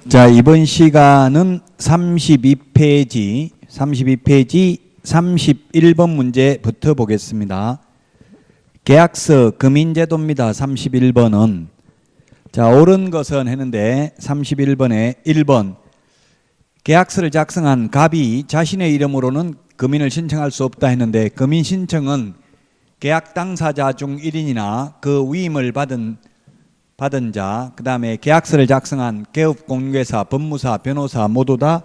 자, 이번 시간은 32페이지 31번 문제부터 보겠습니다. 계약서 금인제도입니다. 31번은. 자, 옳은 것은 했는데 31번에 1번. 계약서를 작성한 갑이 자신의 이름으로는 금인을 신청할 수 없다 했는데, 금인 신청은 계약 당사자 중 1인이나 그 위임을 받은 자, 그 다음에 계약서를 작성한 개업공개사, 법무사, 변호사 모두 다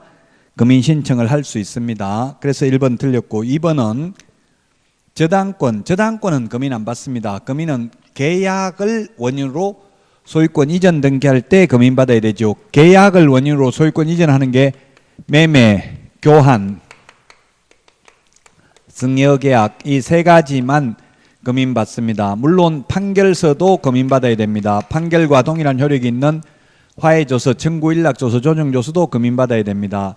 금인 신청을 할 수 있습니다. 그래서 1번 틀렸고, 2번은 저당권은 금인 안 받습니다. 금인은 계약을 원인으로 소유권 이전 등기할 때 금인 받아야 되죠. 계약을 원인으로 소유권 이전하는 게 매매, 교환, 승여계약 이 세 가지만 금인 받습니다. 물론 판결서도 금인 받아야 됩니다. 판결과 동일한 효력이 있는 화해조서, 청구일락조서, 조정조서도 금인 받아야 됩니다.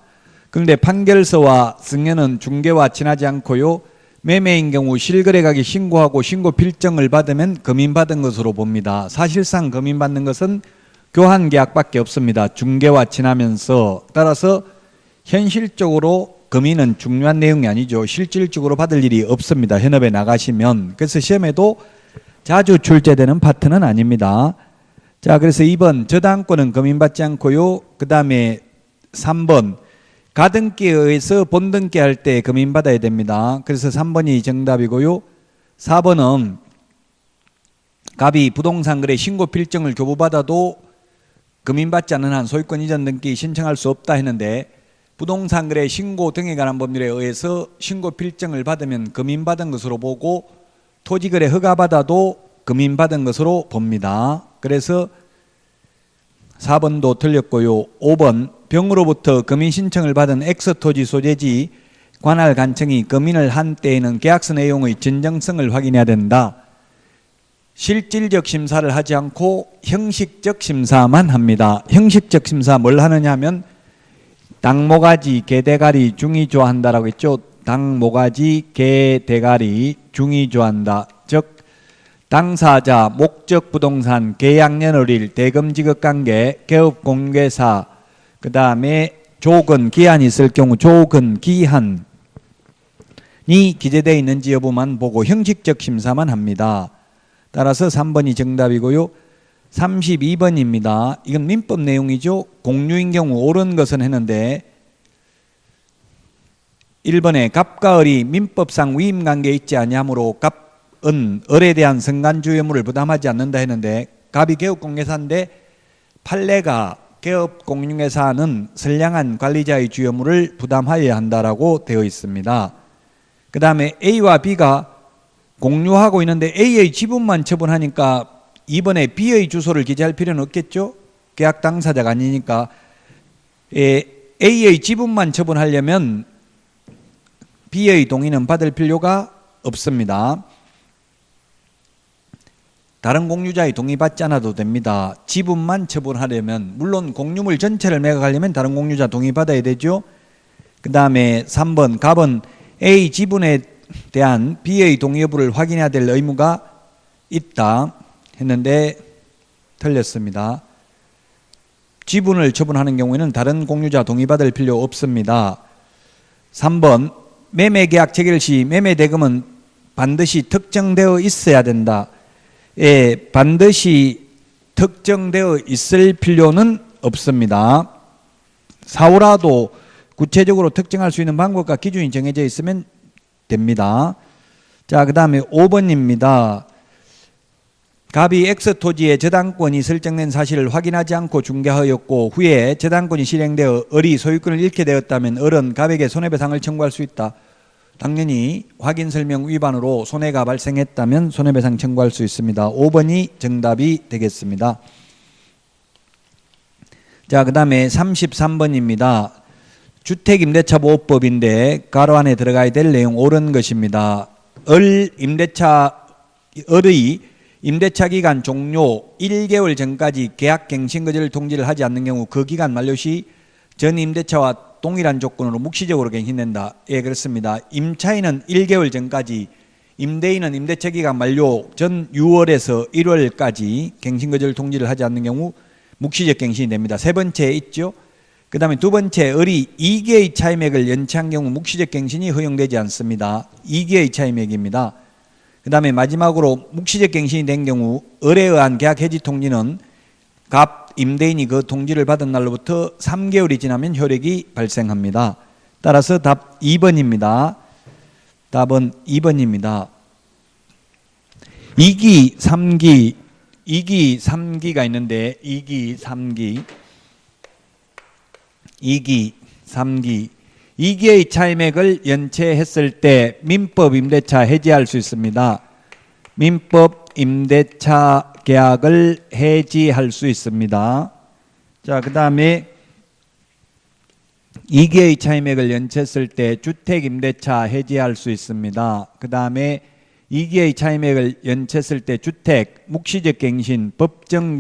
그런데 판결서와 승여는 중개와 친하지 않고요, 매매인 경우 실거래가격 신고하고 신고 필정을 받으면 금인 받은 것으로 봅니다. 사실상 금인 받는 것은 교환계약밖에 없습니다. 중개와 친하면서. 따라서 현실적으로 금인은 중요한 내용이 아니죠. 실질적으로 받을 일이 없습니다. 현업에 나가시면. 그래서 시험에도 자주 출제되는 파트는 아닙니다. 자, 그래서 2번 저당권은 금인받지 않고요. 그 다음에 3번 가등기에 의해서 본등기할 때 금인받아야 됩니다. 그래서 3번이 정답이고요. 4번은 갑이 부동산 거래 신고 필정을 교부받아도 금인받지 않는 한 소유권 이전 등기 신청할 수 없다 했는데, 부동산 거래 신고 등에 관한 법률에 의해서 신고 필정을 받으면 금인받은 것으로 보고, 토지거래 허가받아도 금인받은 것으로 봅니다. 그래서 4번도 틀렸고요. 5번 병으로부터 금인 신청을 받은 X토지 소재지 관할 관청이 금인을 한 때에는 계약서 내용의 진정성을 확인해야 된다. 실질적 심사를 하지 않고 형식적 심사만 합니다. 형식적 심사 뭘 하느냐 하면 당모가지, 개대가리, 중의조한다라고 했죠. 당모가지, 개대가리, 중의조한다. 즉 당사자, 목적 부동산, 계약년월일, 대금지급관계, 개업공개사, 그 다음에 조건, 기한이 있을 경우 조건, 기한이 기재되어 있는지 여부만 보고 형식적 심사만 합니다. 따라서 3번이 정답이고요. 32번입니다. 이건 민법 내용이죠. 공유인 경우 옳은 것은 했는데, 1번에 갑과 을이 민법상 위임관계에 있지 아니하므로 갑은 을에 대한 성간주의의무를 부담하지 않는다 했는데, 갑이 개업공개사인데 판례가 개업공유회사는 선량한 관리자의 주의의무를 부담하여야 한다라고 되어 있습니다. 그 다음에 A와 B가 공유하고 있는데 A의 지분만 처분하니까 2번에 B의 주소를 기재할 필요는 없겠죠. 계약 당사자가 아니니까. A의 지분만 처분하려면 B의 동의는 받을 필요가 없습니다. 다른 공유자의 동의 받지 않아도 됩니다. 지분만 처분하려면, 물론 공유물 전체를 매각하려면 다른 공유자 동의 받아야 되죠. 그 다음에 3번 갑은 A 지분에 대한 B의 동의 여부를 확인해야 될 의무가 있다 했는데 틀렸습니다. 지분을 처분하는 경우에는 다른 공유자 동의받을 필요 없습니다. 3번 매매계약 체결 시 매매대금은 반드시 특정되어 있어야 된다. 반드시 특정되어 있을 필요는 없습니다. 사후라도 구체적으로 특정할 수 있는 방법과 기준이 정해져 있으면 됩니다. 자, 그 다음에 5번입니다. 갑이 X토지에 저당권이 설정된 사실을 확인하지 않고 중개하였고 후에 저당권이 실행되어 을이 소유권을 잃게 되었다면 을은 갑에게 손해배상을 청구할 수 있다. 당연히 확인설명 위반으로 손해가 발생했다면 손해배상 청구할 수 있습니다. 5번이 정답이 되겠습니다. 자, 그 다음에 33번입니다. 주택임대차보호법인데 가로 안에 들어가야 될 내용 옳은 것입니다. 을의 임대차 기간 종료 1개월 전까지 계약갱신거절 통지를 하지 않는 경우 그 기간 만료 시 전 임대차와 동일한 조건으로 묵시적으로 갱신된다. 예, 그렇습니다. 임차인은 1개월 전까지, 임대인은 임대차 기간 만료 전 6월에서 1월까지 갱신거절 통지를 하지 않는 경우 묵시적 갱신이 됩니다. 세 번째 있죠. 그 다음에 두 번째, 을이 2개의 차임액을 연체한 경우 묵시적 갱신이 허용되지 않습니다. 2개의 차임액입니다. 그 다음에 마지막으로 묵시적 갱신이 된 경우 을에 의한 계약 해지 통지는 갑 임대인이 그 통지를 받은 날로부터 3개월이 지나면 효력이 발생합니다. 따라서 답 2번입니다. 답은 2번입니다. 2기, 3기, 2기, 3기가 있는데 2기, 3기, 2기, 3기 2기의 차임액을 연체했을 때 민법 임대차 해지할 수 있습니다. 민법 임대차 계약을 해지할 수 있습니다. 자, 그 다음에 2기의 차임액을 연체했을 때 주택 임대차 해지할 수 있습니다. 그 다음에 2기의 차임액을 연체했을 때 주택, 묵시적 갱신, 법정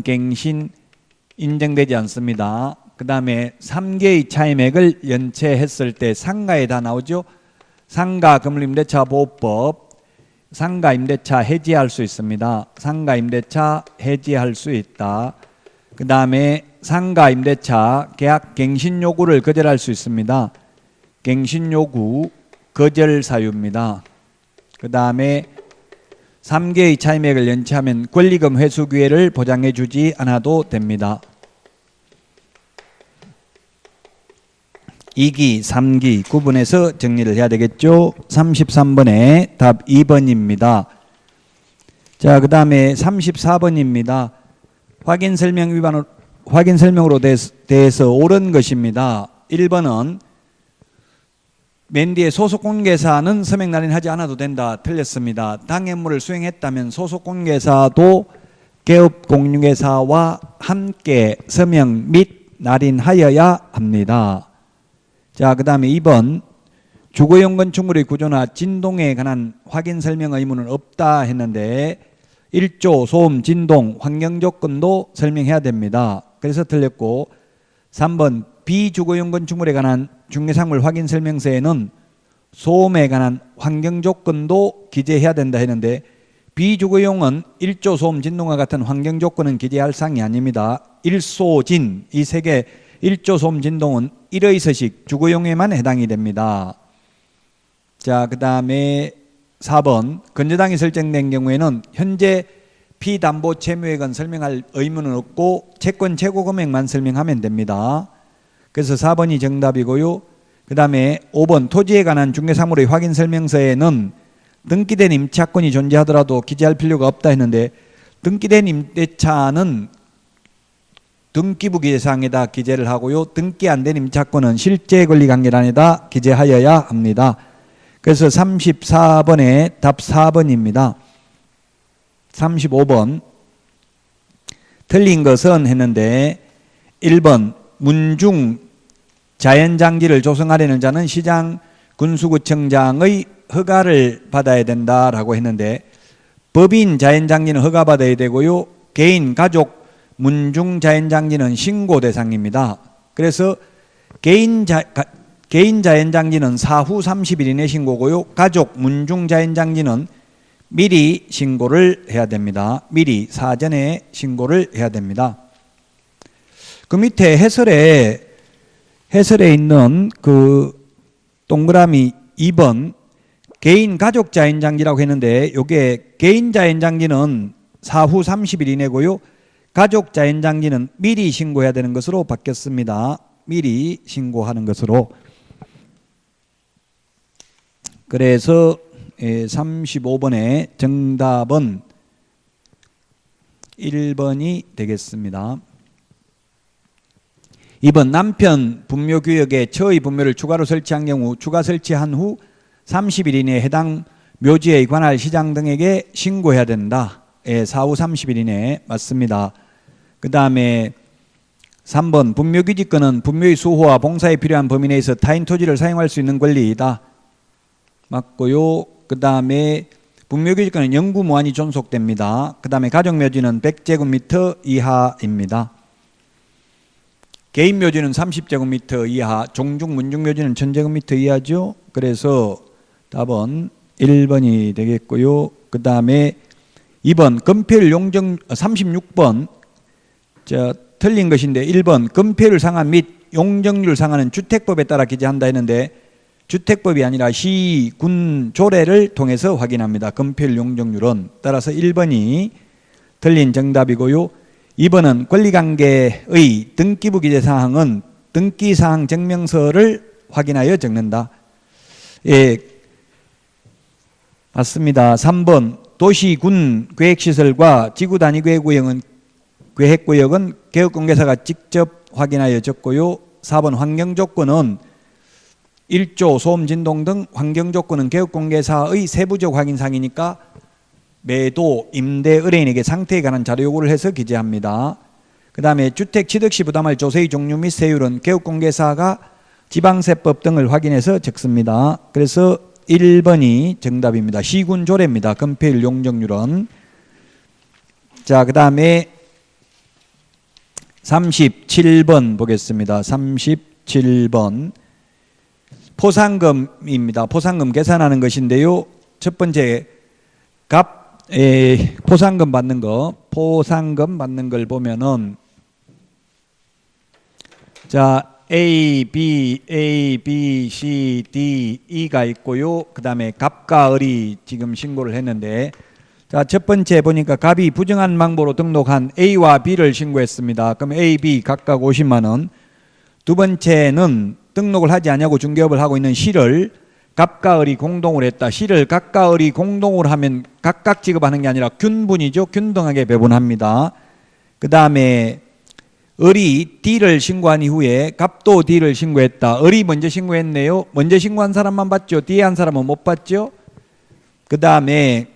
갱신 인정되지 않습니다. 그 다음에 3개의 차임액을 연체했을 때 상가에 다 나오죠. 상가 건물임대차 보호법, 상가 임대차 해지할 수 있습니다. 상가 임대차 해지할 수 있다. 그 다음에 상가 임대차 계약 갱신 요구를 거절할 수 있습니다. 갱신 요구 거절 사유입니다. 그 다음에 3개의 차임액을 연체하면 권리금 회수 기회를 보장해 주지 않아도 됩니다. 2기, 3기 구분해서 정리를 해야 되겠죠. 33번에 답 2번입니다. 자, 그 다음에 34번입니다. 확인 설명으로 대해서 옳은 것입니다. 1번은 맨 뒤에 소속공개사는 서명 날인하지 않아도 된다. 틀렸습니다. 당해물을 수행했다면 소속공개사도 개업공유회사와 함께 서명 및 날인하여야 합니다. 자, 그 다음에 2번 주거용 건축물의 구조나 진동에 관한 확인 설명 의무는 없다 했는데 1조 소음, 진동, 환경조건도 설명해야 됩니다. 그래서 틀렸고 3번 비주거용 건축물에 관한 중개사물 확인 설명서에는 소음에 관한 환경조건도 기재해야 된다 했는데 비주거용은 1조 소음, 진동과 같은 환경조건은 기재할 사항이 아닙니다. 1소진, 이 세 개 1조 소음, 진동은 1의 서식, 주거용에만 해당이 됩니다. 자, 그 다음에 4번 건저당이 설정된 경우에는 현재 피담보 채무액은 설명할 의무는 없고 채권 최고 금액만 설명하면 됩니다. 그래서 4번이 정답이고요. 그 다음에 5번 토지에 관한 중개사물의 확인 설명서에는 등기된 임차권이 존재하더라도 기재할 필요가 없다 했는데 등기된 임대차는 등기부 기재사항에다 기재를 하고요. 등기 안 된 임차권은 실제 권리관계란에다 기재하여야 합니다. 그래서 34번에 답 4번입니다. 35번 틀린 것은 했는데 1번 문중 자연장지를 조성하려는 자는 시장 군수구청장의 허가를 받아야 된다라고 했는데 법인 자연장지는 허가받아야 되고요. 개인, 가족, 문중 자연장지는 신고 대상입니다. 그래서 개인 자연장지는 사후 30일 이내 신고고요. 가족, 문중 자연장지는 미리 신고를 해야 됩니다. 미리 사전에 신고를 해야 됩니다. 그 밑에 해설에 있는 그 동그라미 2번 개인 가족 자연장지라고 했는데 이게 개인 자연장지는 사후 30일 이내고요. 가족 자연장지는 미리 신고해야 되는 것으로 바뀌었습니다. 미리 신고하는 것으로. 그래서 35번의 정답은 1번이 되겠습니다. 2번 남편 분묘구역에 처의 분묘를 추가로 설치한 경우 추가 설치한 후 30일 이내에 해당 묘지의 관할 시장 등에게 신고해야 된다. 사후 30일 이내에 맞습니다. 그 다음에 3번 분묘규직권은 분묘의 수호와 봉사에 필요한 범위 내에서 타인 토지를 사용할 수 있는 권리이다. 맞고요. 그 다음에 분묘규직권은 영구 무한히 존속됩니다. 그 다음에 가족묘지는 100제곱미터 이하입니다. 개인묘지는 30제곱미터 이하, 종중 문중묘지는 1000제곱미터 이하죠. 그래서 답은 1번이 되겠고요. 그 다음에 2번 건폐율 용적 36번 틀린 것인데 1번 건폐율 상한 및 용적률 상한은 주택법에 따라 기재한다 했는데 주택법이 아니라 시, 군, 조례를 통해서 확인합니다. 건폐율 용적률은. 따라서 1번이 틀린 정답이고요. 2번은 권리관계의 등기부 기재사항은 등기사항 증명서를 확인하여 적는다. 예, 맞습니다. 3번 도시, 군 계획시설과 지구단위계획구역은 개업공개사가 직접 확인하여 적고요. 4번 환경조건은 1조, 소음, 진동 등 환경조건은 개업공개사의 세부적 확인사항이니까 매도, 임대, 의뢰인에게 상태에 관한 자료 요구를 해서 기재합니다. 그 다음에 주택 취득 시 부담할 조세의 종류 및 세율은 개업공개사가 지방세법 등을 확인해서 적습니다. 그래서 1번이 정답입니다. 시군 조례입니다. 건폐율 용적률은. 자, 그 다음에 37번 보겠습니다. 37번 포상금입니다. 포상금 계산하는 것인데요. 첫 번째 포상금 받는 걸 보면은 자 A, B, C, D, E가 있고요. 그 다음에 갑과 을이 지금 신고를 했는데 자, 첫 번째 보니까 갑이 부정한 망보로 등록한 A와 B를 신고했습니다. 그럼 A, B 각각 50만 원. 두 번째는 등록을 하지 않냐고 중개업을 하고 있는 C를 갑과 을이 공동으로 했다. C를 갑과 을이 공동으로 하면 각각 지급하는 게 아니라 균분이죠. 균등하게 배분합니다. 그 다음에 을이 D를 신고한 이후에 갑도 D를 신고했다. 을이 먼저 신고했네요. 먼저 신고한 사람만 받죠. D에 한 사람은 못 받죠. 그 다음에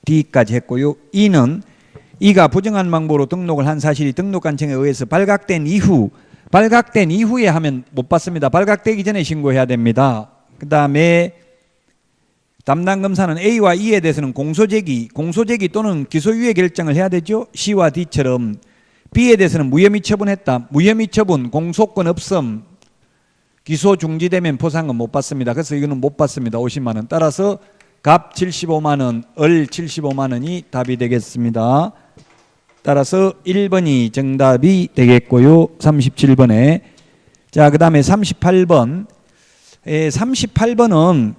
D까지 했고요. E는 E가 부정한 방법으로 등록을 한 사실이 등록관청에 의해서 발각된 이후에 하면 못 받습니다. 발각되기 전에 신고해야 됩니다. 그 다음에 담당검사는 A와 E에 대해서는 공소제기 또는 기소유예 결정을 해야 되죠. C와 D처럼. B에 대해서는 무혐의 처분했다. 무혐의 처분, 공소권 없음, 기소 중지되면 포상금 못 받습니다. 그래서 이거는 못 받습니다. 50만 원. 따라서 갑 75만 원, 을 75만 원이 답이 되겠습니다. 따라서 1번이 정답이 되겠고요. 37번에. 자, 그 다음에 38번. 38번은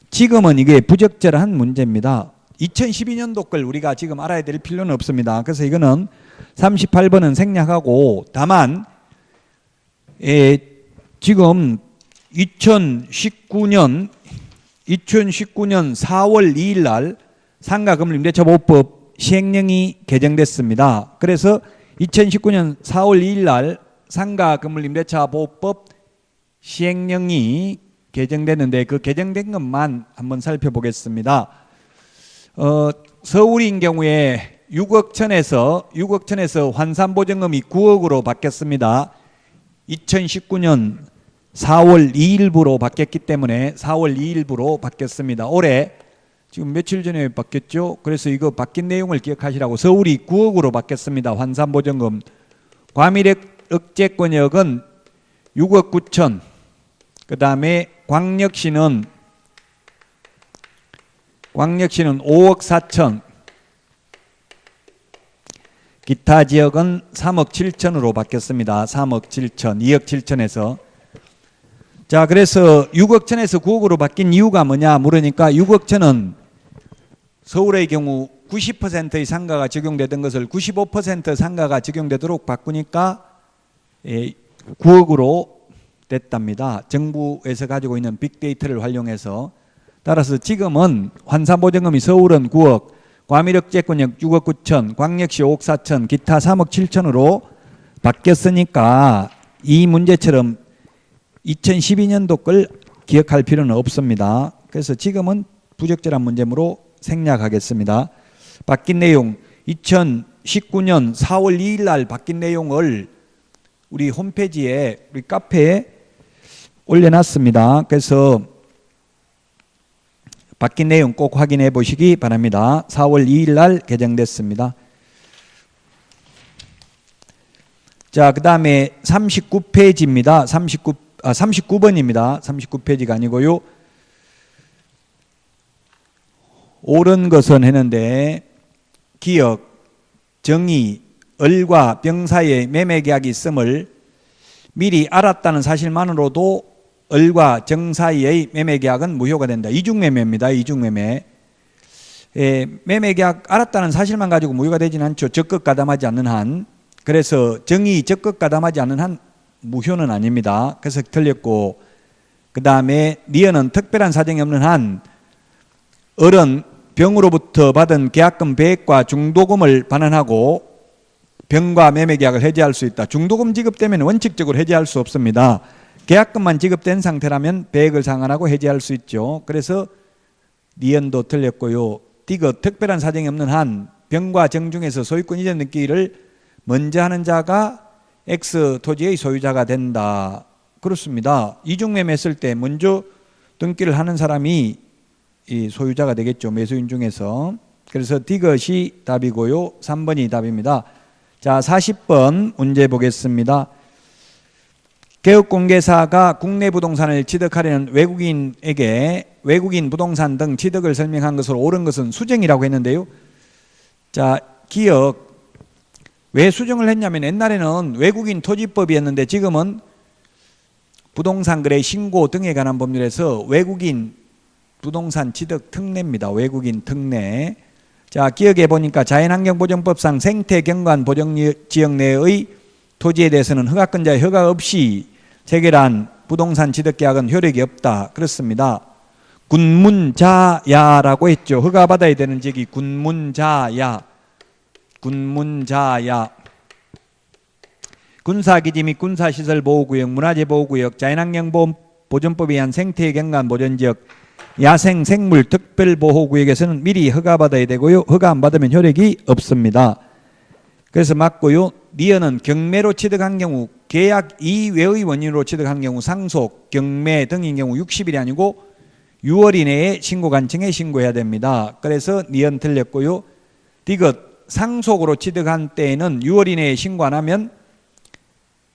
지금은 이게 부적절한 문제입니다. 2012년도 걸 우리가 지금 알아야 될 필요는 없습니다. 그래서 이거는 38번은 생략하고 다만 지금 2019년 4월 2일 날 상가금림대처보호법 시행령이 개정됐습니다. 그래서 2019년 4월 2일 날 상가금림대처보호법 시행령이 개정됐는데 그 개정된 것만 한번 살펴보겠습니다. 서울인 경우에 6억천에서 환산보증금이 9억으로 바뀌었습니다. 2019년 4월 2일부로 바뀌었기 때문에 4월 2일부로 바뀌었습니다. 올해 지금 며칠 전에 바뀌었죠. 그래서 이거 바뀐 내용을 기억하시라고. 서울이 9억으로 바뀌었습니다. 환산보증금. 과밀액 억제권역은 6억 9천. 그 다음에 광역시는 5억 4천. 기타 지역은 3억 7천으로 바뀌었습니다. 3억 7천, 2억 7천에서. 자, 그래서 6억 천에서 9억으로 바뀐 이유가 뭐냐 물으니까 6억 천은 서울의 경우 90%의 상가가 적용되던 것을 95% 상가가 적용되도록 바꾸니까 9억으로 됐답니다. 정부에서 가지고 있는 빅데이터를 활용해서. 따라서 지금은 환산보증금이 서울은 9억, 과밀억제권역 6억 9천, 광역시 5억 4천, 기타 3억 7천으로 바뀌었으니까 이 문제처럼 2012년도 걸 기억할 필요는 없습니다. 그래서 지금은 부적절한 문제므로 생략하겠습니다. 바뀐 내용 2019년 4월 2일 날 바뀐 내용을 우리 홈페이지에 우리 카페에 올려놨습니다. 그래서 바뀐 내용 꼭 확인해 보시기 바랍니다. 4월 2일 날 개정됐습니다. 자, 그 다음에 39페이지입니다. 39번입니다. 39페이지가 아니고요. 옳은 것은 했는데 기역, 정의, 을과 병 사이에 매매계약이 있음을 미리 알았다는 사실만으로도 을과 정 사이의 매매계약은 무효가 된다. 이중매매입니다. 이중매매. 매매계약 알았다는 사실만 가지고 무효가 되지는 않죠. 적극 가담하지 않는 한. 그래서 정의 적극 가담하지 않는 한 무효는 아닙니다. 그래서 틀렸고, 그 다음에 니은은 특별한 사정이 없는 한 을은 병으로부터 받은 계약금 배액과 중도금을 반환하고 병과 매매계약을 해지할 수 있다. 중도금 지급되면 원칙적으로 해지할 수 없습니다. 계약금만 지급된 상태라면 배액을 상환하고 해지할 수 있죠. 그래서 니은도 틀렸고요. 디귿 특별한 사정이 없는 한 병과 정 중에서 소유권 이전 등기를 먼저 하는 자가 X 토지의 소유자가 된다. 그렇습니다. 이중매매 했을 때 먼저 등기를 하는 사람이 이 소유자가 되겠죠. 매수인 중에서. 그래서 디귿이 답이고요. 3번이 답입니다. 자, 40번 문제 보겠습니다. 개업공개사가 국내 부동산을 취득하려는 외국인에게 외국인 부동산 등 취득을 설명한 것으로 옳은 것은 수정이라고 했는데요. 자, 기억. 왜 수정을 했냐면 옛날에는 외국인 토지법이었는데 지금은 부동산 거래 신고 등에 관한 법률에서 외국인 부동산 취득 특례입니다. 외국인 특례. 자, 기억해 보니까 자연환경보전법상 생태경관보전지역 내의 토지에 대해서는 허가권자의 허가 없이 체결한 부동산 취득계약은 효력이 없다. 그렇습니다. 군문자야라고 했죠. 허가받아야 되는 지역이 군문자야. 군문자야. 군사기지 및 군사시설보호구역, 문화재보호구역, 자연환경보전법에 의한 생태경관보전지역, 야생생물 특별보호구역에서는 미리 허가받아야 되고요. 허가 안 받으면 효력이 없습니다. 그래서 맞고요. 니은은 경매로 취득한 경우, 계약 이외의 원인으로 취득한 경우 상속, 경매 등인 경우 60일이 아니고 6월 이내에 신고관청에 신고해야 됩니다. 그래서 니은 틀렸고요. 디귿 상속으로 취득한 때에는 6월 이내에 신고 안 하면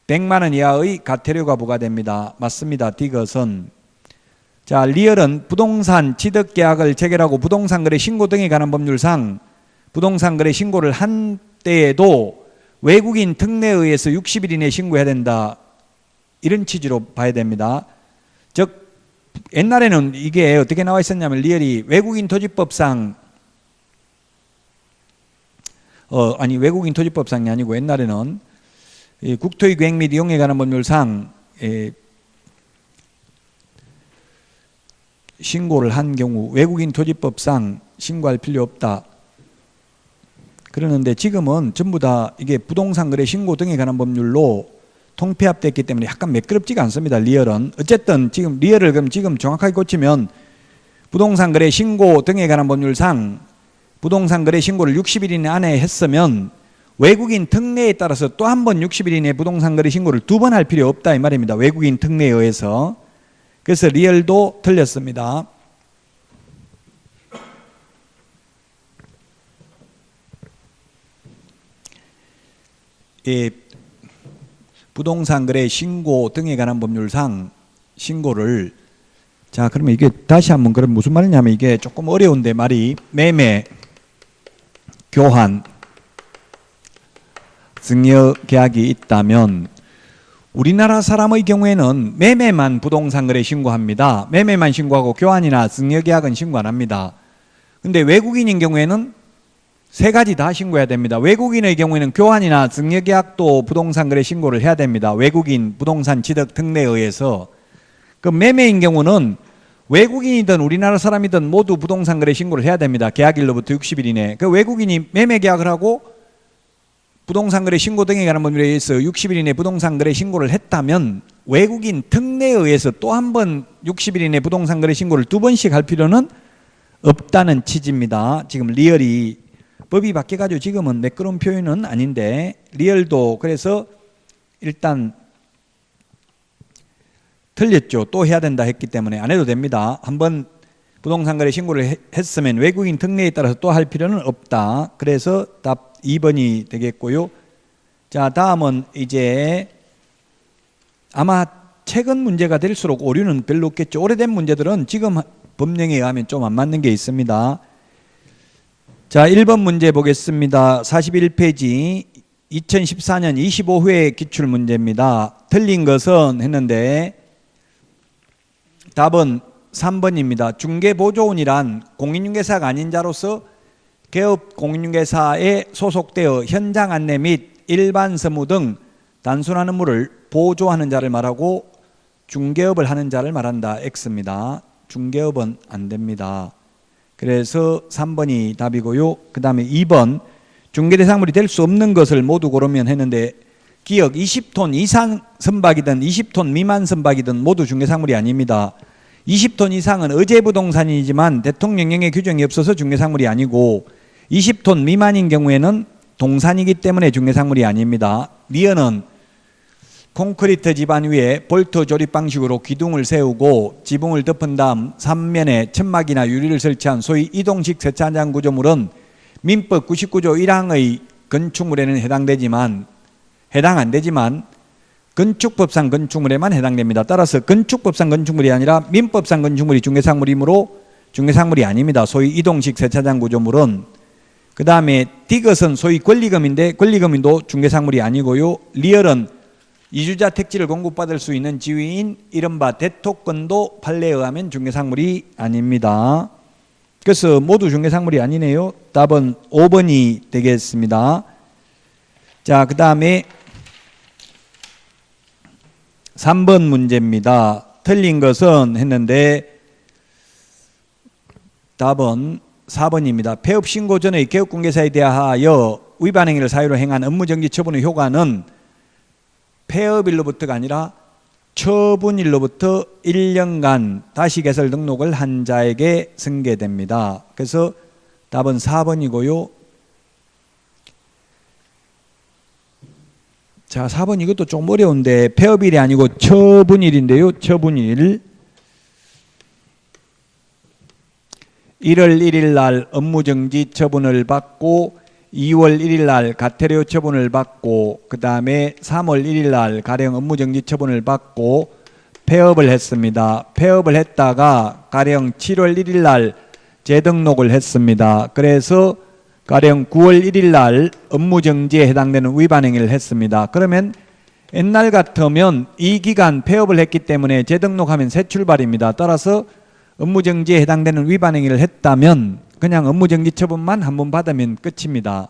100만 원 이하의 과태료가 부과됩니다. 맞습니다. 디귿은. 자, 리얼은 부동산 취득계약을 체결하고 부동산 거래 신고 등에 관한 법률상 부동산 거래 신고를 한 때에도 외국인 특례에 의해서 60일 이내에 신고해야 된다. 이런 취지로 봐야 됩니다. 즉 옛날에는 이게 어떻게 나와 있었냐면 리얼이 외국인 토지법상 외국인 토지법상이 아니고 옛날에는 국토의 계획 및 이용에 관한 법률상 신고를 한 경우 외국인 토지법상 신고할 필요 없다. 그러는데 지금은 전부 다 이게 부동산 거래 신고 등에 관한 법률로 통폐합됐기 때문에 약간 매끄럽지가 않습니다. 리얼은. 어쨌든 지금 리얼을 그럼 지금 정확하게 고치면 부동산 거래 신고 등에 관한 법률상 부동산 거래 신고를 60일 이내 안에 했으면 외국인 특례에 따라서 또 한 번 60일 이내 부동산 거래 신고를 2번 할 필요 없다 이 말입니다. 외국인 특례에 의해서. 그래서 리얼도 틀렸습니다. 부동산 거래 신고 등에 관한 법률상 신고를 자 그러면 이게 다시 한번 그럼 무슨 말이냐면 이게 조금 어려운데 말이 매매, 교환, 증여 계약이 있다면 우리나라 사람의 경우에는 매매만 부동산 거래 신고합니다. 매매만 신고하고 교환이나 증여 계약은 신고 안 합니다. 근데 외국인인 경우에는 세 가지 다 신고해야 됩니다. 외국인의 경우에는 교환이나 증여 계약도 부동산 거래 신고를 해야 됩니다. 외국인 부동산 취득 특례에 의해서. 그 매매인 경우는 외국인이든 우리나라 사람이든 모두 부동산 거래 신고를 해야 됩니다. 계약일로부터 60일 이내. 그 외국인이 매매 계약을 하고 부동산 거래 신고 등에 관한 법률에 의해서 60일 이내 부동산 거래 신고를 했다면 외국인 특례에 의해서 또 한 번 60일 이내 부동산 거래 신고를 2번씩 할 필요는 없다는 취지입니다. 지금 리얼이 법이 바뀌어가지고 지금은 매끄러운 표현은 아닌데 리얼도 그래서 일단 틀렸죠. 또 해야 된다 했기 때문에 안 해도 됩니다. 한번 부동산 거래 신고를 했으면 외국인 특례에 따라서 또 할 필요는 없다. 그래서 답 2번이 되겠고요. 자, 다음은 이제 아마 최근 문제가 될수록 오류는 별로 없겠죠. 오래된 문제들은 지금 법령에 의하면 좀 안 맞는 게 있습니다. 자, 1번 문제 보겠습니다. 41페이지 2014년 25회 기출문제입니다. 틀린 것은 했는데 답은 3번입니다. 중개보조원이란 공인중개사가 아닌 자로서 개업 공인중개사에 소속되어 현장 안내 및 일반 서무 등 단순한 업무를 보조하는 자를 말하고 중개업을 하는 자를 말한다. X입니다. 중개업은 안 됩니다. 그래서 3번이 답이고요. 그 다음에 2번 중개대상물이 될 수 없는 것을 모두 고르면 했는데 기억 20톤 이상 선박이든 20톤 미만 선박이든 모두 중개상물이 아닙니다. 20톤 이상은 의제부동산이지만 대통령령의 규정이 없어서 중개상물이 아니고 20톤 미만인 경우에는 동산이기 때문에 중개상물이 아닙니다. 리어는 콘크리트 지반 위에 볼트 조립 방식으로 기둥을 세우고 지붕을 덮은 다음 3면에 천막이나 유리를 설치한 소위 이동식 세차장 구조물은 민법 99조 1항의 건축물에는 해당 안 되지만 건축법상 건축물에만 해당됩니다. 따라서 건축법상 건축물이 아니라 민법상 건축물이 중개상물이므로 중개상물이 아닙니다. 소위 이동식 세차장 구조물은. 그 다음에 디귿은 소위 권리금인데 권리금도 중개상물이 아니고요. 리얼은 이주자 택지를 공급받을 수 있는 지위인 이른바 대토권도 판례에 의하면 중개상물이 아닙니다. 그래서 모두 중개상물이 아니네요. 답은 5번이 되겠습니다. 자, 그 다음에 3번 문제입니다. 틀린 것은 했는데 답은 4번입니다. 폐업 신고 전의 개업공개사에 대하여 위반 행위를 사유로 행한 업무정지 처분의 효과는 폐업일로부터가 아니라 처분일로부터 1년간 다시 개설 등록을 한 자에게 승계됩니다. 그래서 답은 4번이고요. 자, 4번 이것도 좀 어려운데 폐업일이 아니고 처분일인데요. 처분일 1월 1일 날 업무정지 처분을 받고 2월 1일 날 가태료 처분을 받고 그 다음에 3월 1일 날 가령 업무정지 처분을 받고 폐업을 했습니다. 폐업을 했다가 가령 7월 1일 날 재등록을 했습니다. 그래서 가령 9월 1일 날 업무정지에 해당되는 위반 행위를 했습니다. 그러면 옛날 같으면 이 기간 폐업을 했기 때문에 재등록하면 새 출발입니다. 따라서 업무정지에 해당되는 위반 행위를 했다면 그냥 업무정지 처분만 한 번 받으면 끝입니다.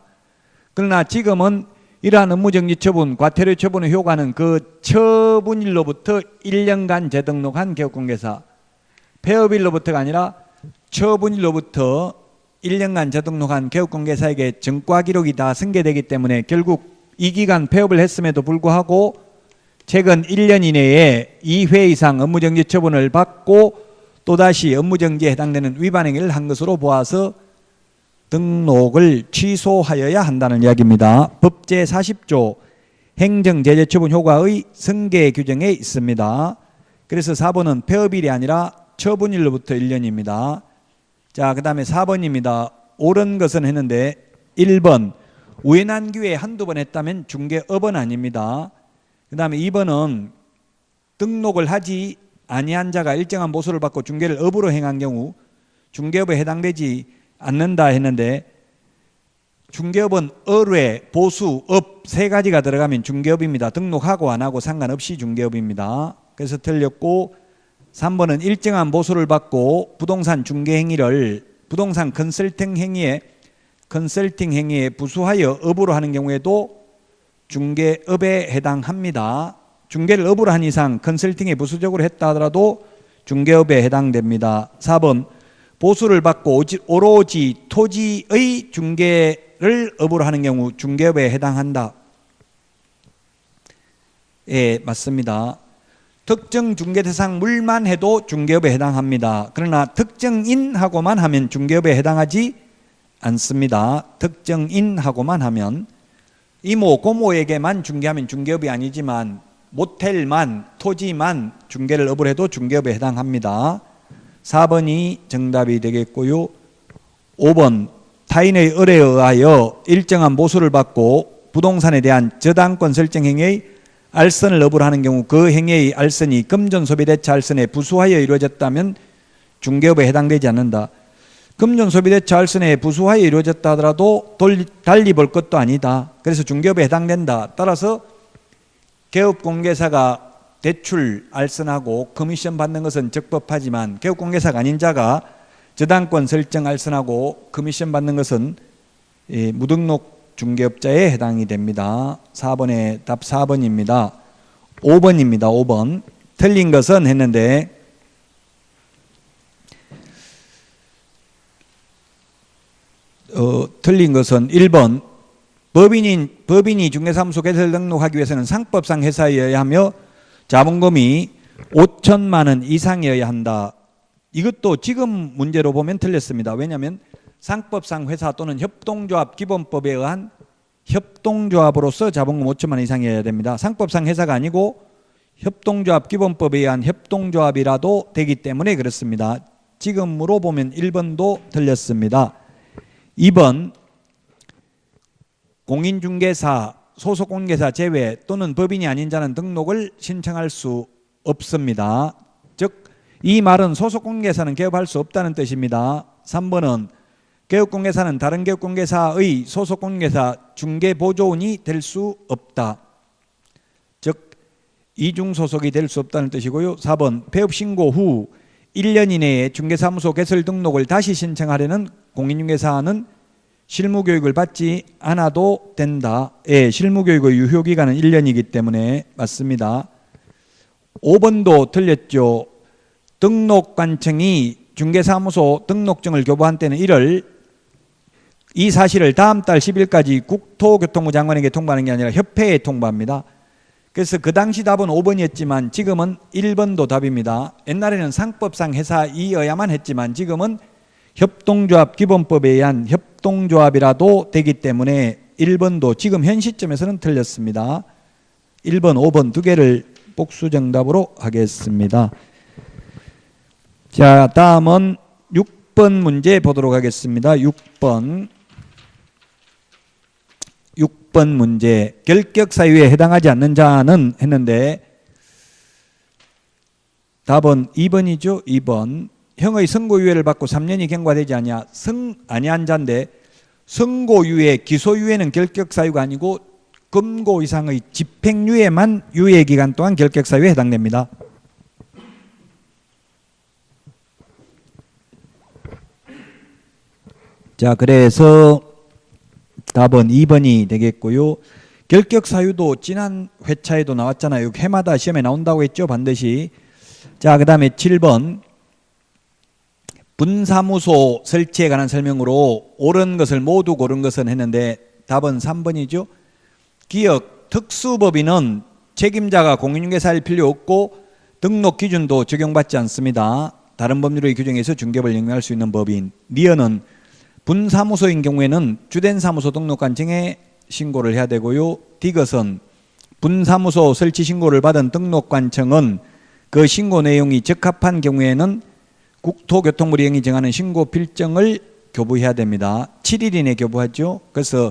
그러나 지금은 이러한 업무정지 처분, 과태료 처분의 효과는 그 처분일로부터 1년간 재등록한 개업공개사, 폐업일로부터가 아니라 처분일로부터 1년간 재등록한 개업공개사에게 전과 기록이 다 승계되기 때문에 결국 이 기간 폐업을 했음에도 불구하고 최근 1년 이내에 2회 이상 업무정지 처분을 받고 또다시 업무정지에 해당되는 위반 행위를 한 것으로 보아서 등록을 취소하여야 한다는 이야기입니다. 법 제40조 행정제재처분 효과의 승계 규정에 있습니다. 그래서 4번은 폐업일이 아니라 처분일로부터 1년입니다. 자, 그 다음에 4번입니다. 옳은 것은 했는데 1번 우연한 기회에 한두 번 했다면 중개업은 아닙니다. 그 다음에 2번은 등록을 하지 아니한 자가 일정한 보수를 받고 중개를 업으로 행한 경우 중개업에 해당되지 않는다 했는데 중개업은 의뢰, 보수, 업 세 가지가 들어가면 중개업입니다. 등록하고 안 하고 상관없이 중개업입니다. 그래서 틀렸고 3번은 일정한 보수를 받고 부동산 중개 행위를 부동산 컨설팅 행위에 부수하여 업으로 하는 경우에도 중개업에 해당합니다. 중개를 업으로 한 이상 컨설팅에 부수적으로 했다 하더라도 중개업에 해당됩니다. 4번 보수를 받고 오로지 토지의 중개를 업으로 하는 경우 중개업에 해당한다. 예, 맞습니다. 특정 중개 대상 물만 해도 중개업에 해당합니다. 그러나 특정인하고만 하면 중개업에 해당하지 않습니다. 특정인하고만 하면 이모 고모에게만 중개하면 중개업이 아니지만 모텔만 토지만 중개를 업을 해도 중개업에 해당합니다. 4번이 정답이 되겠고요. 5번 타인의 의뢰에 의하여 일정한 보수를 받고 부동산에 대한 저당권 설정 행위의 알선을 업으로 하는 경우 그 행위의 알선이 금전 소비대차 알선에 부수하여 이루어졌다면 중개업에 해당되지 않는다. 금전소비대처 알선에 부수하에 이루어졌다 하더라도 달리 볼 것도 아니다. 그래서 중개업에 해당된다. 따라서 개업공개사가 대출 알선하고 커미션 받는 것은 적법하지만 개업공개사가 아닌 자가 저당권 설정 알선하고 커미션 받는 것은 무등록 중개업자에 해당이 됩니다. 4번의 답 4번입니다. 5번입니다. 5번. 틀린 것은 했는데 틀린 것은 1번 법인이 중개사무소 개설 등록하기 위해서는 상법상 회사여야 하며 자본금이 5천만 원 이상이어야 한다. 이것도 지금 문제로 보면 틀렸습니다. 왜냐하면 상법상 회사 또는 협동조합 기본법에 의한 협동조합으로서 자본금 5천만 원 이상이어야 됩니다. 상법상 회사가 아니고 협동조합 기본법에 의한 협동조합이라도 되기 때문에 그렇습니다. 지금으로 보면 1번도 틀렸습니다. 2번 공인중개사, 소속공개사 제외 또는 법인이 아닌 자는 등록을 신청할 수 없습니다. 즉 이 말은 소속공개사는 개업할 수 없다는 뜻입니다. 3번은 개업공개사는 다른 개업공개사의 소속공개사 중개보조원이 될 수 없다. 즉 이중소속이 될 수 없다는 뜻이고요. 4번 폐업신고 후 1년 이내에 중개사무소 개설 등록을 다시 신청하려는 공인중개사는 실무교육을 받지 않아도 된다. 예, 실무교육의 유효기간은 1년이기 때문에 맞습니다. 5번도 틀렸죠. 등록관청이 중개사무소 등록증을 교부한 때는 1월 이 사실을 다음 달 10일까지 국토교통부 장관에게 통보하는 게 아니라 협회에 통보합니다. 그래서 그 당시 답은 5번이었지만 지금은 1번도 답입니다. 옛날에는 상법상 회사이어야만 했지만 지금은 협동조합 기본법에 의한 협동조합이라도 되기 때문에 1번도 지금 현 시점에서는 틀렸습니다. 1번, 5번 두 개를 복수 정답으로 하겠습니다. 자, 다음은 6번 문제 보도록 하겠습니다. 6번 문제. 결격 사유에 해당하지 않는 자는 했는데 답은 2번이죠. 2번. 형의 선고유예를 받고 3년이 경과되지 아니한 자인데 선고유예, 기소유예는 결격사유가 아니고 금고 이상의 집행유예만 유예기간 동안 결격사유에 해당됩니다. 자, 그래서 답은 2번이 되겠고요. 결격사유도 지난 회차에도 나왔잖아요. 해마다 시험에 나온다고 했죠. 반드시. 자, 그 다음에 7번. 분사무소 설치에 관한 설명으로 옳은 것을 모두 고른 것은 했는데 답은 3번이죠. 기억, 특수법인은 책임자가 공인중개사일 필요 없고 등록 기준도 적용받지 않습니다. 다른 법률의 규정에서 중개업을 영위할 수 있는 법인. 리어는 분사무소인 경우에는 주된 사무소 등록관청에 신고를 해야 되고요. 디귿은 분사무소 설치 신고를 받은 등록관청은 그 신고 내용이 적합한 경우에는 국토교통부 령이 정하는 신고 필정을 교부해야 됩니다. 7일 이내 교부하죠. 그래서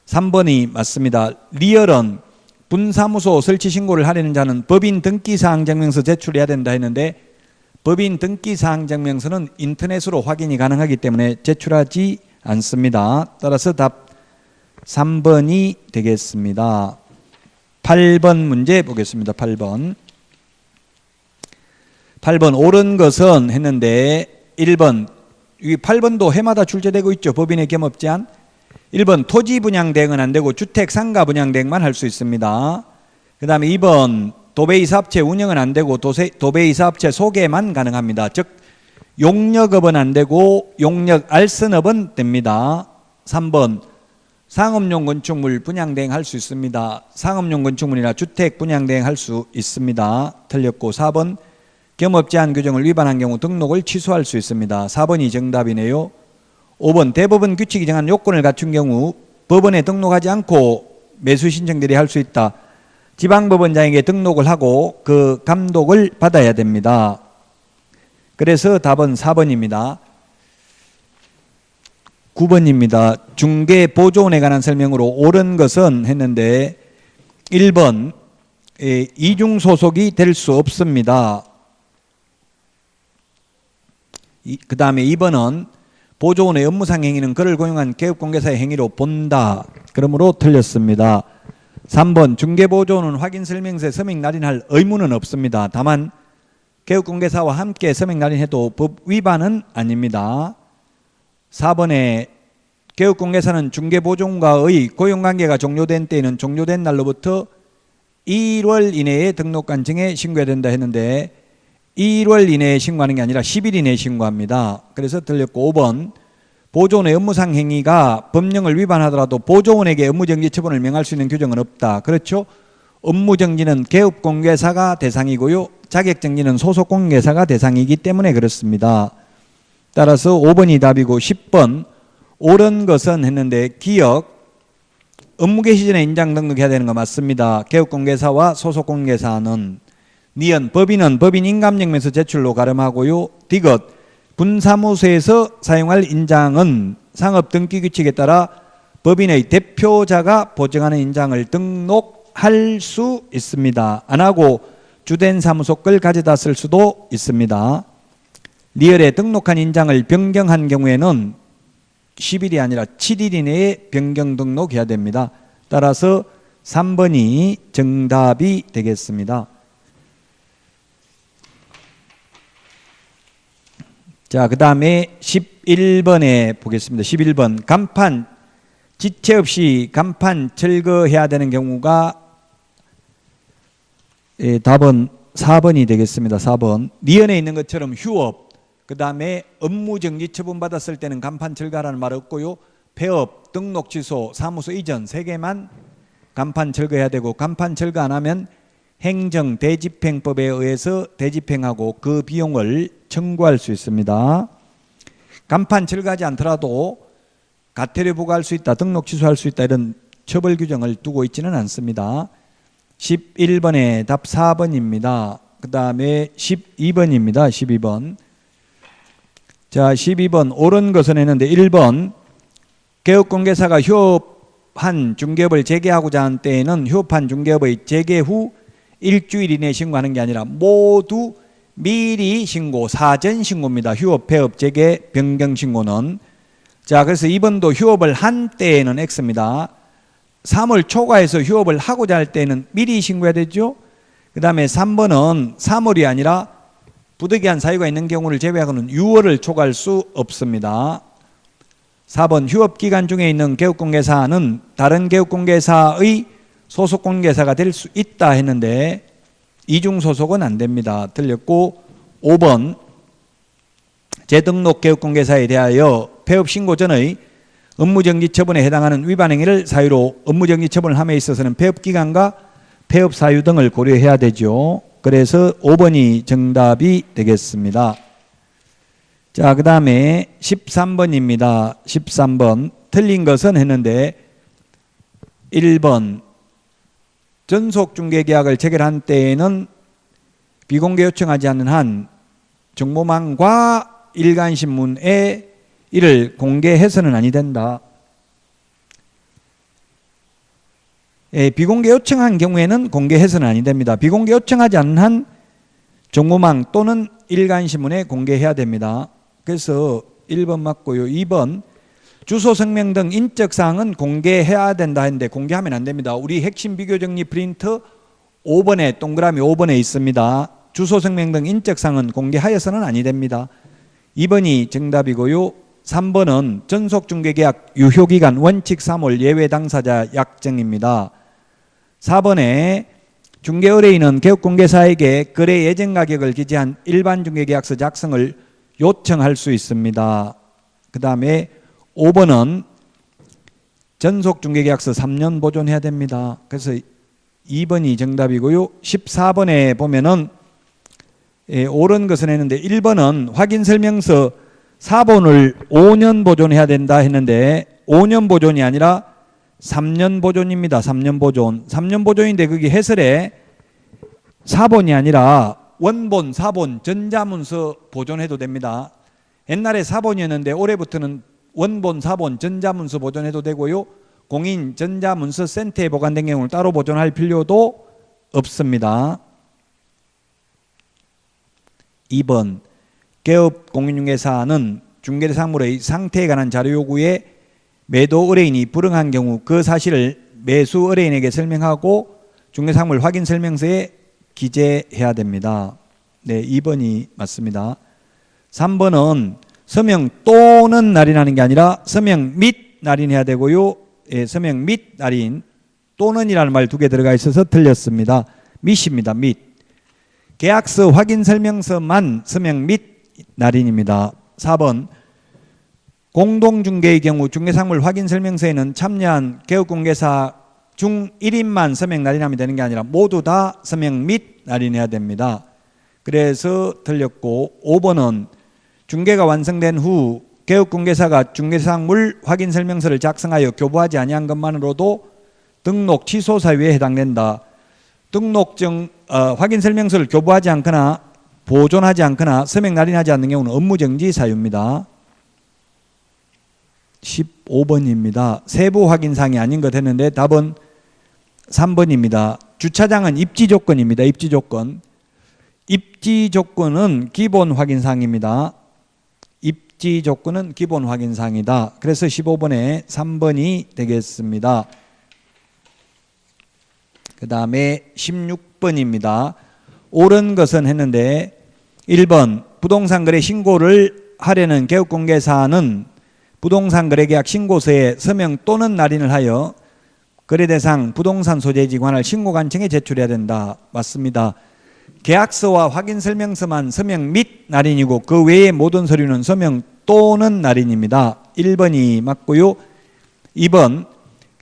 3번이 맞습니다. 리얼은 분사무소 설치 신고를 하려는 자는 법인 등기사항 증명서 제출해야 된다 했는데 법인 등기사항 증명서는 인터넷으로 확인이 가능하기 때문에 제출하지 않습니다. 따라서 답 3번이 되겠습니다. 8번 문제 보겠습니다. 8번 옳은 것은 했는데 1번, 이 8번도 해마다 출제되고 있죠. 법인의 겸업 제한. 1번 토지 분양 대행은 안 되고 주택 상가 분양 대행만 할 수 있습니다. 그 다음에 2번 도배이 사업체 운영은 안 되고 도배이 사업체 소개만 가능합니다. 즉 용역업은 안 되고 용역 알선업은 됩니다. 3번 상업용 건축물 분양 대행할 수 있습니다. 상업용 건축물이나 주택 분양 대행할 수 있습니다. 틀렸고 4번 겸업 제한 규정을 위반한 경우 등록을 취소할 수 있습니다. 4번이 정답이네요. 5번 대법원 규칙이 정한 요건을 갖춘 경우 법원에 등록하지 않고 매수 신청들이 할 수 있다. 지방법원장에게 등록을 하고 그 감독을 받아야 됩니다. 그래서 답은 4번입니다. 9번입니다. 중개보조원에 관한 설명으로 옳은 것은 했는데 1번 이중소속이 될 수 없습니다. 그 다음에 2번은 보조원의 업무상 행위는 그를 고용한 개업공개사의 행위로 본다. 그러므로 틀렸습니다. 3번 중개보조원은 확인설명서에 서명 날인할 의무는 없습니다. 다만 개업공개사와 함께 서명 날인해도 법 위반은 아닙니다. 4번에 개업공개사는 중개보조원과의 고용관계가 종료된 때에는 종료된 날로부터 1월 이내에 등록관청에 신고해야 된다 했는데 1월 이내에 신고하는 게 아니라 10일 이내에 신고합니다. 그래서 틀렸고 5번 보조원의 업무상 행위가 법령을 위반하더라도 보조원에게 업무정지 처분을 명할 수 있는 규정은 없다. 그렇죠? 업무정지는 개업공개사가 대상이고요. 자격정지는 소속공개사가 대상이기 때문에 그렇습니다. 따라서 5번이 답이고 10번 옳은 것은 했는데 기억 업무 개시 전에 인장 등록해야 되는 거 맞습니다. 개업공개사와 소속공개사는 니은 법인은 법인 인감증명서 제출로 가름하고요. 디귿 분사무소에서 사용할 인장은 상업등기규칙에 따라 법인의 대표자가 보증하는 인장을 등록할 수 있습니다. 안 하고 주된 사무소 걸 가져다 쓸 수도 있습니다. 리얼에 등록한 인장을 변경한 경우에는 10일이 아니라 7일 이내에 변경 등록해야 됩니다. 따라서 3번이 정답이 되겠습니다. 자, 그 다음에 11번에 보겠습니다. 11번 간판 지체 없이 간판 철거해야 되는 경우가 답은 4번이 되겠습니다. 4번 니은에 있는 것처럼 휴업 그 다음에 업무정지 처분받았을 때는 간판 철거하라는 말 없고요. 폐업, 등록 취소, 사무소 이전 3개만 간판 철거해야 되고 간판 철거 안 하면 행정 대집행법에 의해서 대집행하고 그 비용을 청구할 수 있습니다. 간판 철거하지 않더라도 과태료 부과할 수 있다, 등록 취소할 수 있다 이런 처벌 규정을 두고 있지는 않습니다. 11번에 답 4번입니다. 그 다음에 12번입니다. 12번. 자, 12번 옳은 것은 했는데 1번 개업공개사가 휴업한 중개업을 재개하고자 하는 때에는 휴업한 중개업의 재개 후 일주일 이내에 신고하는 게 아니라 모두 미리 신고, 사전 신고입니다. 휴업, 폐업, 재개, 변경 신고는. 자, 그래서 2번도 휴업을 한 때에는 X입니다. 3월 초과해서 휴업을 하고자 할 때는 미리 신고해야 되죠. 그 다음에 3번은 3월이 아니라 부득이한 사유가 있는 경우를 제외하고는 6월을 초과할 수 없습니다. 4번 휴업기간 중에 있는 개업공개사는 다른 개업공개사의 소속공개사가 될 수 있다 했는데 이중소속은 안 됩니다. 틀렸고 5번 재등록 개업공개사에 대하여 폐업 신고 전의 업무정지 처분에 해당하는 위반 행위를 사유로 업무정지 처분을 함에 있어서는 폐업기간과 폐업 사유 등을 고려해야 되죠. 그래서 5번이 정답이 되겠습니다. 자, 그 다음에 13번입니다. 13번 틀린 것은 했는데 1번 전속중개계약을 체결한 때에는 비공개 요청하지 않는 한 정보망과 일간신문에 이를 공개해서는 아니 된다. 비공개 요청한 경우에는 공개해서는 아니 됩니다. 비공개 요청하지 않는 한 정보망 또는 일간신문에 공개해야 됩니다. 그래서 1번 맞고요. 2번 주소 성명 등 인적사항은 공개해야 된다 했는데 공개하면 안 됩니다. 우리 핵심 비교정리 프린트 5번에 동그라미 5번에 있습니다. 주소 성명 등 인적사항은 공개하여서는 아니 됩니다. 2번이 정답이고요. 3번은 전속중개계약 유효기간 원칙 3월 예외 당사자 약정입니다. 4번에 중개의뢰인은 개업공개사에게 거래 예정 가격을 기재한 일반 중개계약서 작성을 요청할 수 있습니다. 그 다음에 5번은 전속중개계약서 3년 보존해야 됩니다. 그래서 2번이 정답이고요. 14번에 보면은 옳은 것은 했는데 1번은 확인설명서 4번을 5년 보존해야 된다 했는데 5년 보존이 아니라 3년 보존입니다. 3년 보존. 3년 보존인데 그게 해설에 4번이 아니라 원본, 사본, 전자문서 보존해도 됩니다. 옛날에 4번이었는데 올해부터는 원본, 사본, 전자문서 보존해도 되고요. 공인 전자문서 센터에 보관된 경우를 따로 보존할 필요도 없습니다. 2번 개업 공인중개사는 중개대상물의 상태에 관한 자료 요구에 매도 의뢰인이 불응한 경우 그 사실을 매수 의뢰인에게 설명하고 중개상물 확인 설명서에 기재해야 됩니다. 네, 2번이 맞습니다. 3번은 서명 또는 날인하는 게 아니라 서명 및 날인해야 되고요. 예, 서명 및 날인, 또는이라는 말 두 개 들어가 있어서 틀렸습니다. 밋입니다. 밋. 계약서 확인 설명서만 서명 및 날인입니다. 4번 공동중개의 경우 중개상물 확인 설명서에는 참여한 개업공개사 중 1인만 서명 날인하면 되는 게 아니라 모두 다 서명 및 날인해야 됩니다. 그래서 틀렸고, 5번은 중개가 완성된 후 개업공개사가 중개상물 확인 설명서를 작성하여 교부하지 아니한 것만으로도 등록 취소 사유에 해당된다. 등록증 확인 설명서를 교부하지 않거나 보존하지 않거나 서명 날인하지 않는 경우는 업무정지 사유입니다. 15번입니다. 세부 확인사항이 아닌 것 했는데 답은 3번입니다. 주차장은 입지 조건입니다. 입지 조건. 입지 조건은 기본 확인사항입니다. 입지 조건은 기본 확인사항이다. 그래서 15번에 3번이 되겠습니다. 그 다음에 16번입니다. 옳은 것은 했는데 1번 부동산 거래 신고를 하려는 개업공개사는 부동산 거래계약 신고서에 서명 또는 날인을 하여 거래대상 부동산 소재지에 관할 신고관청에 제출해야 된다. 맞습니다. 계약서와 확인설명서만 서명 및 날인이고 그 외의 모든 서류는 서명 또는 날인입니다. 1번이 맞고요. 2번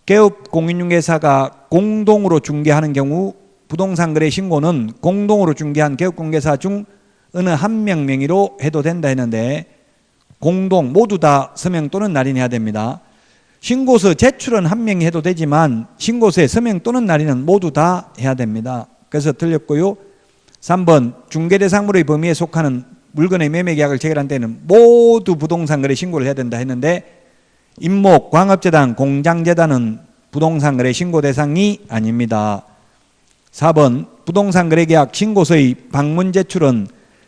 개업공인중개사가 공동으로 중개하는 경우 부동산 거래 신고는 공동으로 중개한 개업공개사 중 어느 한 명 명의로 해도 된다 했는데 공동 모두 다 서명 또는 날인해야 됩니다. 신고서 제출은 한 명이 해도 되지만 신고서에 서명 또는 날인은 모두 다 해야 됩니다. 그래서 틀렸고요. 3번 중개대상물의 범위에 속하는 물건의 매매계약을 체결한 때는 모두 부동산 거래 신고를 해야 된다 했는데 임목, 광업재단, 공장재단은 부동산 거래 신고 대상이 아닙니다. 4번 부동산 거래계약 신고서의 방문 제출은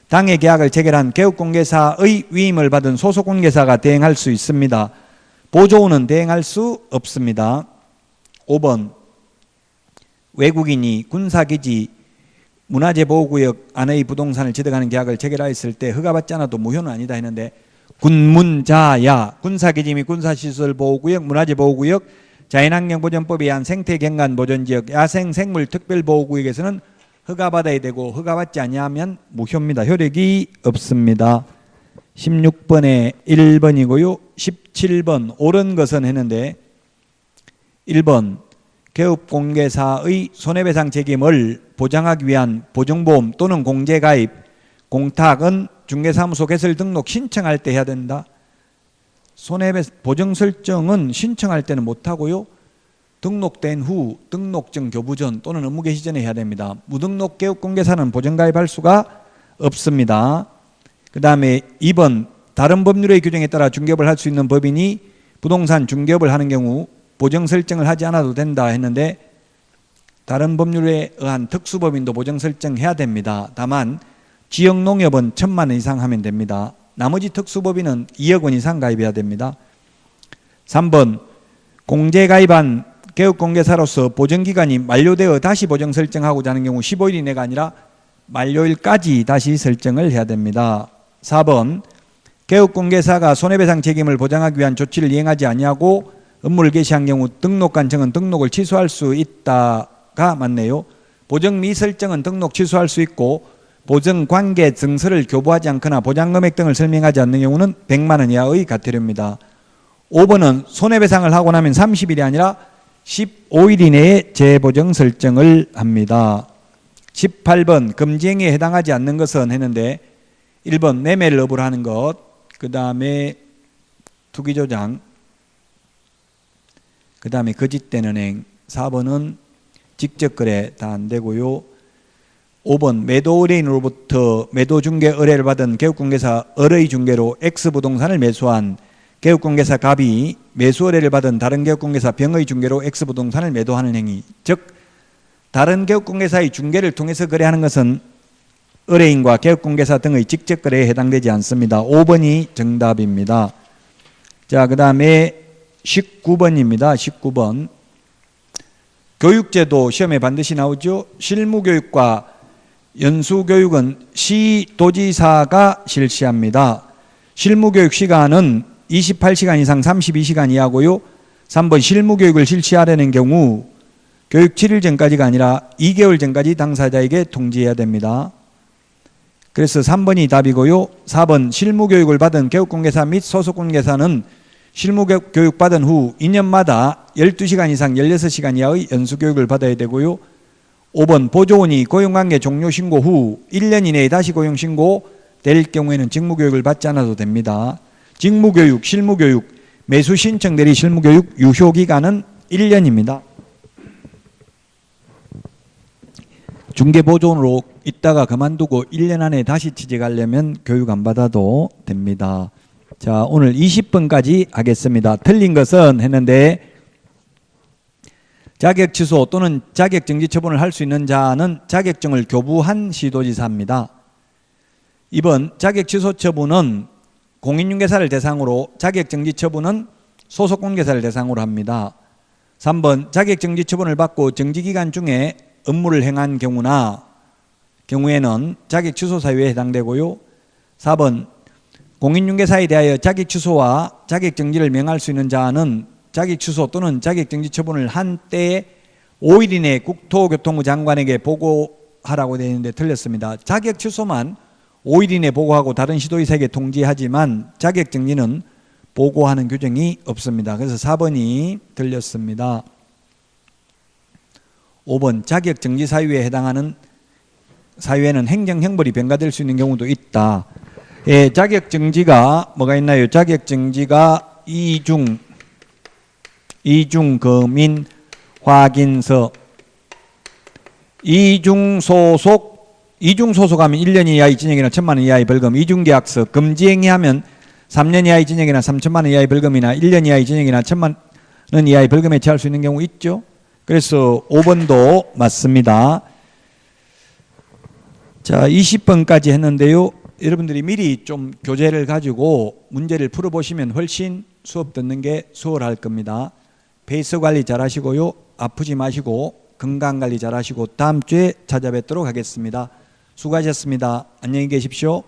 당해 계약을 체결한 개업공개사의 위임을 받은 소속공개사가 대행할 수 있습니다. 보조원은 대행할 수 없습니다. 5번 외국인이 군사기지 문화재보호구역 안의 부동산을 취득하는 계약을 체결하였을 때 허가받지 않아도 무효는 아니다 했는데 군문자야 군사기지 및 군사시설보호구역 문화재보호구역 자연환경보전법에 의한 생태경관보전지역 야생생물특별보호구역에서는 허가받아야 되고 허가받지 아니하면 무효입니다. 효력이 없습니다. 16번에 1번이고요. 17번 옳은 것은 했는데 1번 개업공개사의 손해배상 책임을 보장하기 위한 보증보험 또는 공제가입, 공탁은 중개사무소 개설 등록 신청할 때 해야 된다. 손해배상 보증 설정은 신청할 때는 못하고요. 등록된 후 등록증 교부 전 또는 업무 개시 전에 해야 됩니다. 무등록 개업공개사는 보증가입할 수가 없습니다. 그 다음에 2번 다른 법률의 규정에 따라 중개업을 할 수 있는 법인이 부동산 중개업을 하는 경우 보증 설정을 하지 않아도 된다 했는데 다른 법률에 의한 특수법인도 보증 설정해야 됩니다. 다만 지역농협은 1,000만 원 이상 하면 됩니다. 나머지 특수법인은 2억 원 이상 가입해야 됩니다. 3번 공제가입한 개업공개사로서 보증기간이 만료되어 다시 보증 설정하고자 하는 경우 15일 이내가 아니라 만료일까지 다시 설정을 해야 됩니다. 4번 개업공개사가 손해배상 책임을 보장하기 위한 조치를 이행하지 아니하고 업무를 개시한 경우 등록관청은 등록을 취소할 수 있다가 맞네요. 보증 미설정은 등록 취소할 수 있고 보증관계 증서를 교부하지 않거나 보장금액 등을 설명하지 않는 경우는 100만 원 이하의 과태료입니다. 5번은 손해배상을 하고 나면 30일이 아니라 15일 이내에 재보증 설정을 합니다. 18번 금지행위에 해당하지 않는 것은 했는데 1번 매매를 업으로 하는 것, 그 다음에 투기조장, 그 다음에 거짓된 은행, 4번은 직접거래 다 안 되고요. 5번 매도 의뢰인으로부터 매도중개 의뢰를 받은 개업공개사 을의 중개로 X부동산을 매수한 개업공개사 갑이 매수 의뢰를 받은 다른 개업공개사 병의 중개로 X부동산을 매도하는 행위, 즉 다른 개업공개사의 중개를 통해서 거래하는 것은 의뢰인과 개업공개사 등의 직접 거래에 해당되지 않습니다. 5번이 정답입니다. 자, 그 다음에 19번입니다. 19번. 교육제도 시험에 반드시 나오죠. 실무교육과 연수교육은 시도지사가 실시합니다. 실무교육 시간은 28시간 이상 32시간 이하고요. 3번 실무교육을 실시하려는 경우 교육 7일 전까지가 아니라 2개월 전까지 당사자에게 통지해야 됩니다. 그래서 3번이 답이고요. 4번 실무교육을 받은 개업공개사 및 소속공개사는 실무교육 받은 후 2년마다 12시간 이상 16시간 이하의 연수교육을 받아야 되고요. 5번 보조원이 고용관계 종료 신고 후 1년 이내에 다시 고용 신고 될 경우에는 직무교육을 받지 않아도 됩니다. 직무교육, 실무교육, 매수 신청 대리 실무교육 유효기간은 1년입니다. 중개보조원으로 있다가 그만두고 1년 안에 다시 취직하려면 교육 안 받아도 됩니다. 자, 오늘 20번까지 하겠습니다. 틀린 것은 했는데 자격 취소 또는 자격 정지 처분을 할 수 있는 자는 자격증을 교부한 시도지사입니다. 2번 자격 취소 처분은 공인중개사를 대상으로, 자격 정지 처분은 소속공개사를 대상으로 합니다. 3번 자격 정지 처분을 받고 정지기간 중에 업무를 행한 경우에는 자격 취소 사유에 해당되고요. 4번 공인중개사에 대하여 자격 취소와 자격 정지를 명할 수 있는 자는 자격 취소 또는 자격 정지 처분을 한 때에 5일 이내에 국토교통부 장관에게 보고하라고 되어 있는데 틀렸습니다. 자격 취소만 5일 이내에 보고하고 다른 시도지사에게 통지하지만 자격 정지는 보고하는 규정이 없습니다. 그래서 4번이 틀렸습니다. 5번 자격 정지 사유에 해당하는 사유에는 행정형벌이 변가될 수 있는 경우도 있다. 예, 자격 정지가 뭐가 있나요? 자격 정지가 이중 검인 확인서, 이중 소속하면 1년 이하의 징역이나 1,000만 원 이하의 벌금, 이중 계약서, 금지행위하면 3년 이하의 징역이나 3천만 원 이하의 벌금이나 1년 이하의 징역이나 1,000만 원 이하의 벌금에 처할 수 있는 경우 있죠. 그래서 5번도 맞습니다. 자, 20번까지 했는데요. 여러분들이 미리 좀 교재를 가지고 문제를 풀어보시면 훨씬 수업 듣는 게 수월할 겁니다. 페이스 관리 잘 하시고요. 아프지 마시고 건강관리 잘 하시고 다음 주에 찾아뵙도록 하겠습니다. 수고하셨습니다. 안녕히 계십시오.